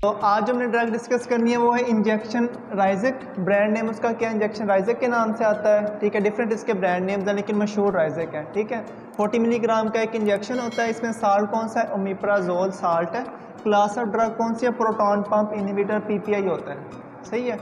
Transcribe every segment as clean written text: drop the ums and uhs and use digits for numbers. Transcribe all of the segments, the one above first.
तो आज हमने ड्रग डिस्कस करनी है वो है इंजेक्शन राइजेक। ब्रांड नेम उसका क्या है, इंजेक्शन राइजेक के नाम से आता है। ठीक है, डिफरेंट इसके ब्रांड नेम्स हैं लेकिन मशहूर राइजेक है। ठीक है, 40 मिलीग्राम का एक इंजेक्शन होता है। इसमें साल्ट कौन सा है, ओमिप्राजोल साल्ट है। क्लास ऑफ ड्रग कौन सी है, प्रोटॉन पंप इनहिबिटर पीपीआई होता है। सही है,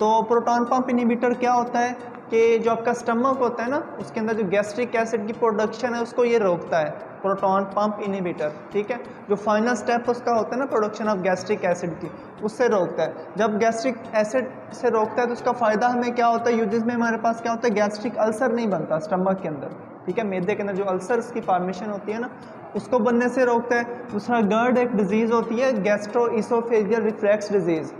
तो प्रोटॉन पंप इनहिबिटर क्या होता है कि जो आपका स्टमक होता है ना, उसके अंदर जो गैस्ट्रिक एसिड की प्रोडक्शन है उसको ये रोकता है, प्रोटॉन पंप इनहिबिटर। ठीक है, जो फाइनल स्टेप उसका होता है ना प्रोडक्शन ऑफ गैस्ट्रिक एसिड की, उससे रोकता है। जब गैस्ट्रिक एसिड से रोकता है तो उसका फ़ायदा हमें क्या होता है, यूजेस में हमारे पास क्या होता है, गैस्ट्रिक अल्सर नहीं बनता स्टमक के अंदर। ठीक है, मैदे के अंदर जो अल्सर्स की फॉर्मेशन होती है ना, उसको बनने से रोकता है। दूसरा GERD एक डिजीज़ होती है, गैस्ट्रो इसोफेजियल रिफ्लैक्स डिजीज़,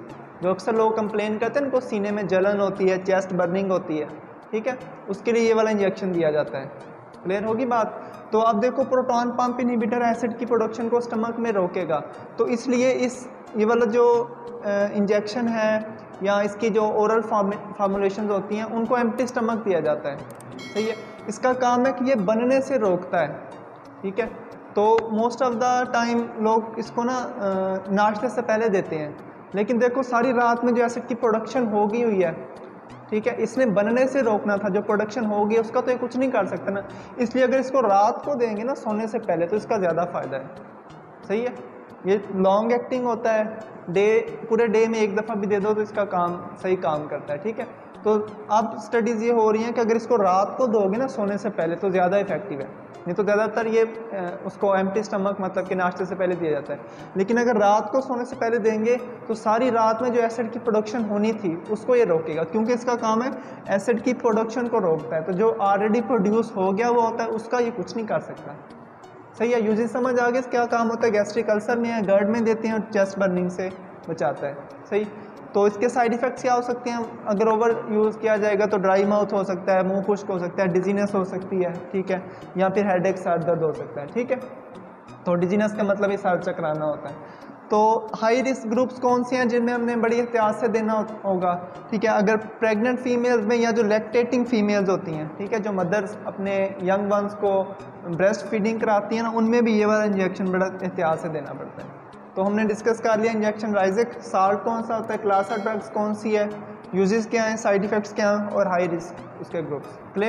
जो अक्सर लोग कंप्लेन करते हैं, उनको सीने में जलन होती है, चेस्ट बर्निंग होती है। ठीक है, उसके लिए ये वाला इंजेक्शन दिया जाता है। क्लियर होगी बात। तो अब देखो, प्रोटॉन पंप इनहिबिटर एसिड की प्रोडक्शन को स्टमक में रोकेगा, तो इसलिए ये वाला जो इंजेक्शन है या इसकी जो ओरल फॉर्मुलेशन होती हैं उनको एम्प्टी स्टमक दिया जाता है। सही है, इसका काम है कि ये बनने से रोकता है। ठीक है, तो मोस्ट ऑफ द टाइम लोग इसको ना नाश्ते से पहले देते हैं, लेकिन देखो सारी रात में जो एसिड की प्रोडक्शन हो गई हुई है, ठीक है, इसने बनने से रोकना था। जो प्रोडक्शन हो गई उसका तो ये कुछ नहीं कर सकता ना, इसलिए अगर इसको रात को देंगे ना सोने से पहले तो इसका ज़्यादा फ़ायदा है। सही है, ये लॉन्ग एक्टिंग होता है, पूरे डे में एक दफ़ा भी दे दो तो इसका काम सही काम करता है। ठीक है, तो अब स्टडीज़ ये हो रही हैं कि अगर इसको रात को दोगे ना सोने से पहले तो ज़्यादा इफेक्टिव है। नहीं तो ज़्यादातर ये उसको एम्प्टी स्टमक मतलब कि नाश्ते से पहले दिया जाता है, लेकिन अगर रात को सोने से पहले देंगे तो सारी रात में जो एसिड की प्रोडक्शन होनी थी उसको ये रोकेगा, क्योंकि इसका काम है एसिड की प्रोडक्शन को रोकता है। तो जो ऑलरेडी प्रोड्यूस हो गया वो होता है, उसका ये कुछ नहीं कर सकता। सही है, यूजेस समझ आ गया क्या काम होता है। गैस्ट्रिक अल्सर में है, GERD में देते हैं और चेस्ट बर्निंग से बचाता है। सही, तो इसके साइड इफ़ेक्ट्स क्या हो सकते हैं, अगर ओवर यूज़ किया जाएगा तो ड्राई माउथ हो सकता है, मुंह खुश्क हो सकता है, डिजीनेस हो सकती है। ठीक है, या फिर हेडेक, सर दर्द हो सकता है। ठीक है, तो डिजीनेस का मतलब ही सर चकराना होता है। तो हाई रिस्क ग्रुप्स कौन से हैं जिनमें हमने बड़ी एहतियात से देना होगा। ठीक है, अगर प्रेग्नेंट फीमेल्स में या जो लैक्टेटिंग फीमेल्स होती हैं, ठीक है, जो मदर्स अपने यंग वंस को ब्रेस्ट फीडिंग कराती हैं ना, उनमें भी ये वाला इंजेक्शन बड़ा एहतियात से देना पड़ता है। तो हमने डिस्कस कर लिया इंजेक्शन राइजेक, साल्ट कौन सा होता है, क्लास ऑफ ड्रग्स कौन सी है, यूजेस क्या हैं, साइड इफ़ेक्ट्स क्या हैं और हाई रिस्क उसके ग्रुप्स। क्लियर।